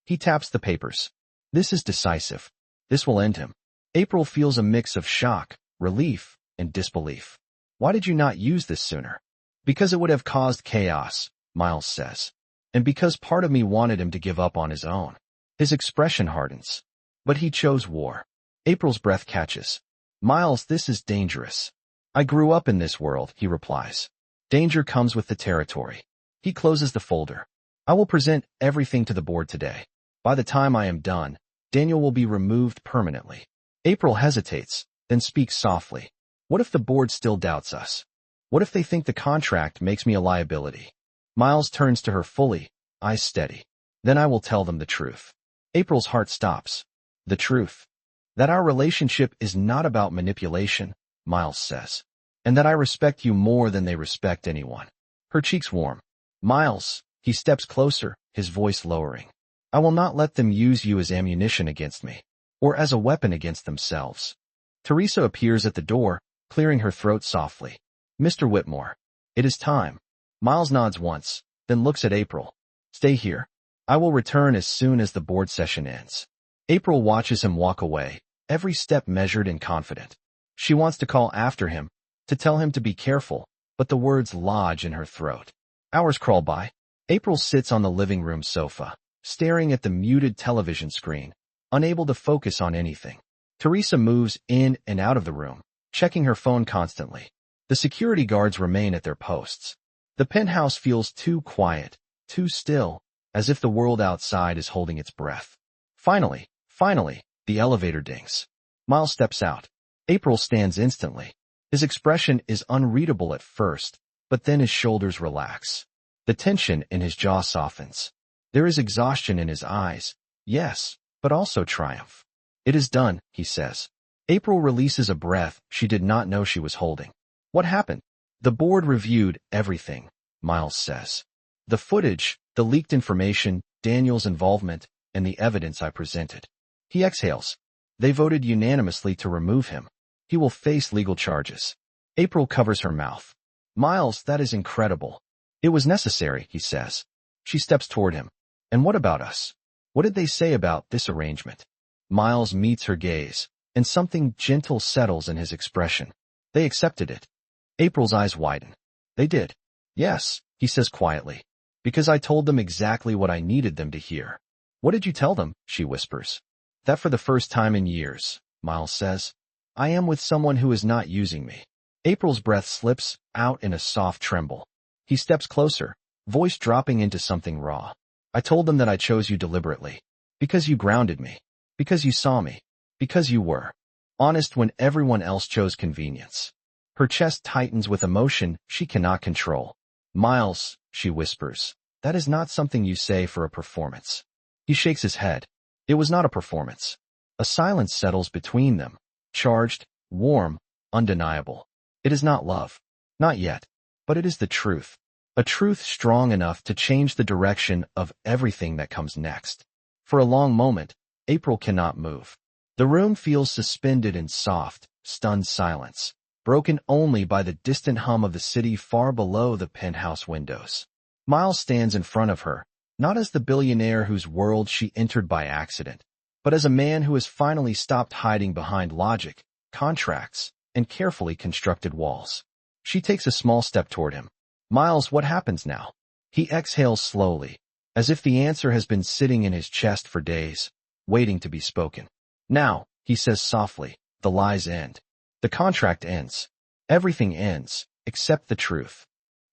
He taps the papers. This is decisive. This will end him. April feels a mix of shock, relief, and disbelief. Why did you not use this sooner? Because it would have caused chaos, Miles says. And because part of me wanted him to give up on his own. His expression hardens. But he chose war. April's breath catches. Miles, this is dangerous. I grew up in this world, he replies. Danger comes with the territory. He closes the folder. I will present everything to the board today. By the time I am done, Daniel will be removed permanently. April hesitates, then speaks softly. What if the board still doubts us? What if they think the contract makes me a liability? Miles turns to her fully, eyes steady. Then I will tell them the truth. April's heart stops. The truth. That our relationship is not about manipulation, Miles says. And that I respect you more than they respect anyone. Her cheeks warm. Miles, he steps closer, his voice lowering. I will not let them use you as ammunition against me, or as a weapon against themselves. Teresa appears at the door, clearing her throat softly. Mr. Whitmore. It is time. Miles nods once, then looks at April. Stay here. I will return as soon as the board session ends. April watches him walk away, every step measured and confident. She wants to call after him, to tell him to be careful, but the words lodge in her throat. Hours crawl by. April sits on the living room sofa, staring at the muted television screen, unable to focus on anything. Teresa moves in and out of the room, checking her phone constantly. The security guards remain at their posts. The penthouse feels too quiet, too still, as if the world outside is holding its breath. Finally, the elevator dings. Miles steps out. April stands instantly. His expression is unreadable at first, but then his shoulders relax. The tension in his jaw softens. There is exhaustion in his eyes, yes, but also triumph. It is done, he says. April releases a breath she did not know she was holding. What happened? The board reviewed everything, Miles says. The footage, the leaked information, Daniel's involvement, and the evidence I presented. He exhales. They voted unanimously to remove him. He will face legal charges. April covers her mouth. Miles, that is incredible. It was necessary, he says. She steps toward him. And what about us? What did they say about this arrangement? Miles meets her gaze, and something gentle settles in his expression. They accepted it. April's eyes widen. They did. Yes, he says quietly. Because I told them exactly what I needed them to hear. What did you tell them? She whispers. That for the first time in years, Miles says, I am with someone who is not using me. April's breath slips out in a soft tremble. He steps closer, voice dropping into something raw. I told them that I chose you deliberately. Because you grounded me. Because you saw me. Because you were honest when everyone else chose convenience. Her chest tightens with emotion she cannot control. Miles, she whispers, that is not something you say for a performance. He shakes his head. It was not a performance. A silence settles between them, charged, warm, undeniable. It is not love. Not yet. But it is the truth. A truth strong enough to change the direction of everything that comes next. For a long moment, April cannot move. The room feels suspended in soft, stunned silence, broken only by the distant hum of the city far below the penthouse windows. Miles stands in front of her, not as the billionaire whose world she entered by accident, but as a man who has finally stopped hiding behind logic, contracts, and carefully constructed walls. She takes a small step toward him. Miles, what happens now? He exhales slowly, as if the answer has been sitting in his chest for days, waiting to be spoken. Now, he says softly, the lies end. The contract ends. Everything ends, except the truth.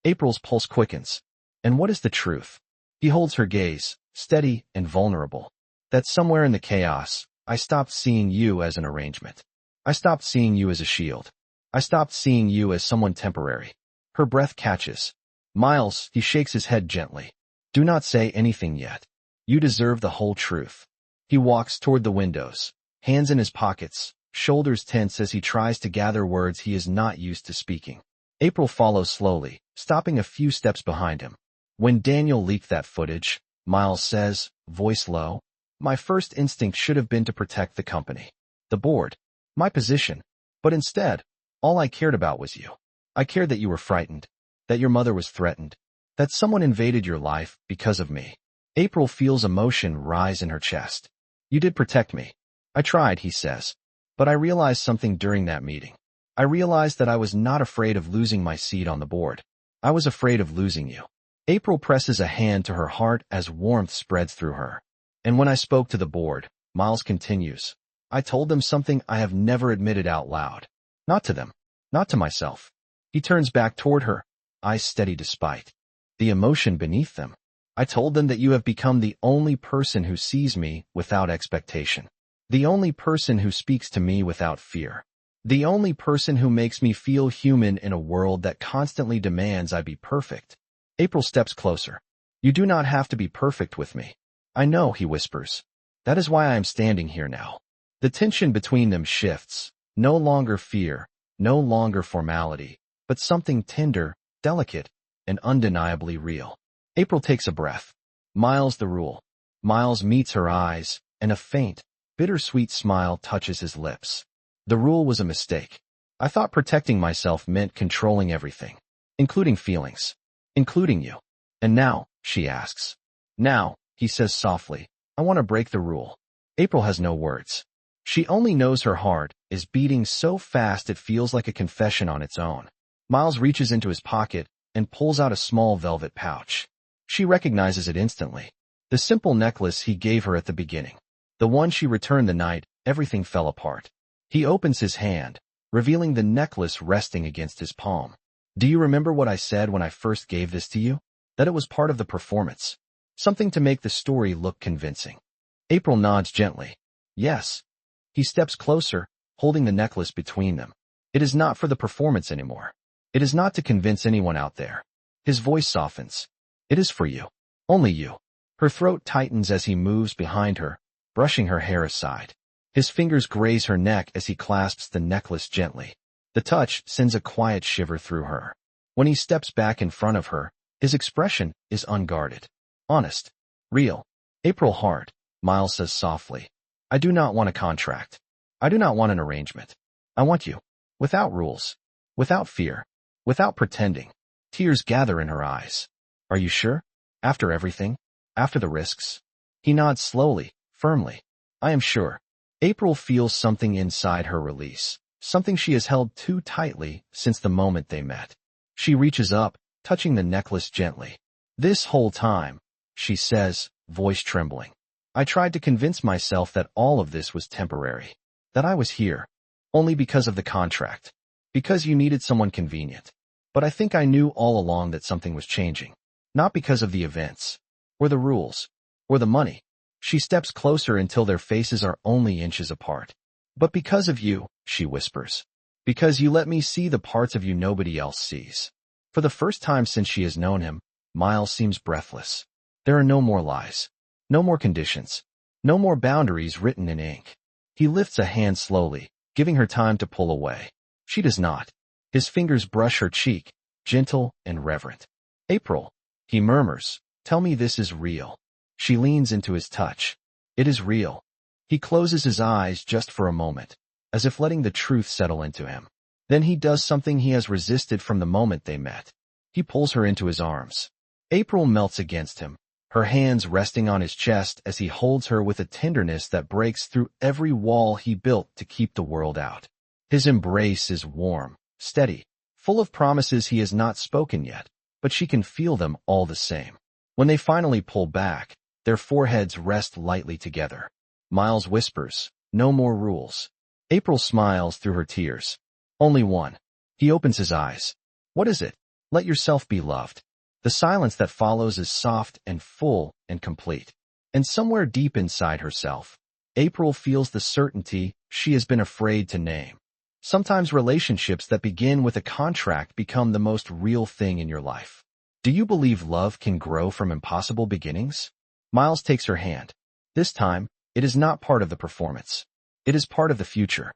April's pulse quickens. And what is the truth? He holds her gaze, steady and vulnerable. That somewhere in the chaos, I stopped seeing you as an arrangement. I stopped seeing you as a shield. I stopped seeing you as someone temporary. Her breath catches. Miles, he shakes his head gently. Do not say anything yet. You deserve the whole truth. He walks toward the windows, hands in his pockets, shoulders tense as he tries to gather words he is not used to speaking. April follows slowly, stopping a few steps behind him. When Daniel leaked that footage, Miles says, voice low, my first instinct should have been to protect the company, the board, my position. But instead, all I cared about was you. I cared that you were frightened, that your mother was threatened, that someone invaded your life because of me. April feels emotion rise in her chest. You did protect me. I tried, he says. But I realized something during that meeting. I realized that I was not afraid of losing my seat on the board. I was afraid of losing you. April presses a hand to her heart as warmth spreads through her. And when I spoke to the board, Miles continues, I told them something I have never admitted out loud. Not to them. Not to myself. He turns back toward her, eyes steady despite the emotion beneath them. I told them that you have become the only person who sees me without expectation. The only person who speaks to me without fear. The only person who makes me feel human in a world that constantly demands I be perfect. April steps closer. You do not have to be perfect with me. I know, he whispers. That is why I am standing here now. The tension between them shifts. No longer fear, no longer formality, but something tender, delicate, and undeniably real. April takes a breath. Miles the rule. Miles meets her eyes, and a faint, bittersweet smile touches his lips. The rule was a mistake. I thought protecting myself meant controlling everything, including feelings, including you. And now, she asks. Now, he says softly, I want to break the rule. April has no words. She only knows her heart is beating so fast it feels like a confession on its own. Miles reaches into his pocket and pulls out a small velvet pouch. She recognizes it instantly. The simple necklace he gave her at the beginning. The one she returned the night everything fell apart. He opens his hand, revealing the necklace resting against his palm. Do you remember what I said when I first gave this to you? That it was part of the performance. Something to make the story look convincing. April nods gently. Yes. He steps closer, holding the necklace between them. It is not for the performance anymore. It is not to convince anyone out there. His voice softens. It is for you. Only you. Her throat tightens as he moves behind her, brushing her hair aside. His fingers graze her neck as he clasps the necklace gently. The touch sends a quiet shiver through her. When he steps back in front of her, his expression is unguarded. Honest. Real. April Hart, Miles says softly. I do not want a contract. I do not want an arrangement. I want you. Without rules. Without fear. Without pretending. Tears gather in her eyes. Are you sure? After everything? After the risks? He nods slowly, firmly. I am sure. April feels something inside her release. Something she has held too tightly since the moment they met. She reaches up, touching the necklace gently. This whole time, she says, voice trembling. I tried to convince myself that all of this was temporary. That I was here. Only because of the contract. Because you needed someone convenient. But I think I knew all along that something was changing. Not because of the events. Or the rules. Or the money. She steps closer until their faces are only inches apart. But because of you, she whispers. Because you let me see the parts of you nobody else sees. For the first time since she has known him, Miles seems breathless. There are no more lies. No more conditions. No more boundaries written in ink. He lifts a hand slowly, giving her time to pull away. She does not. His fingers brush her cheek, gentle and reverent. April, he murmurs, tell me this is real. She leans into his touch. It is real. He closes his eyes just for a moment, as if letting the truth settle into him. Then he does something he has resisted from the moment they met. He pulls her into his arms. April melts against him, her hands resting on his chest as he holds her with a tenderness that breaks through every wall he built to keep the world out. His embrace is warm, steady, full of promises he has not spoken yet, but she can feel them all the same. When they finally pull back, their foreheads rest lightly together. Miles whispers, no more rules. April smiles through her tears. Only one. He opens his eyes. What is it? Let yourself be loved. The silence that follows is soft and full and complete. And somewhere deep inside herself, April feels the certainty she has been afraid to name. Sometimes relationships that begin with a contract become the most real thing in your life. Do you believe love can grow from impossible beginnings? Miles takes her hand. This time, it is not part of the performance. It is part of the future.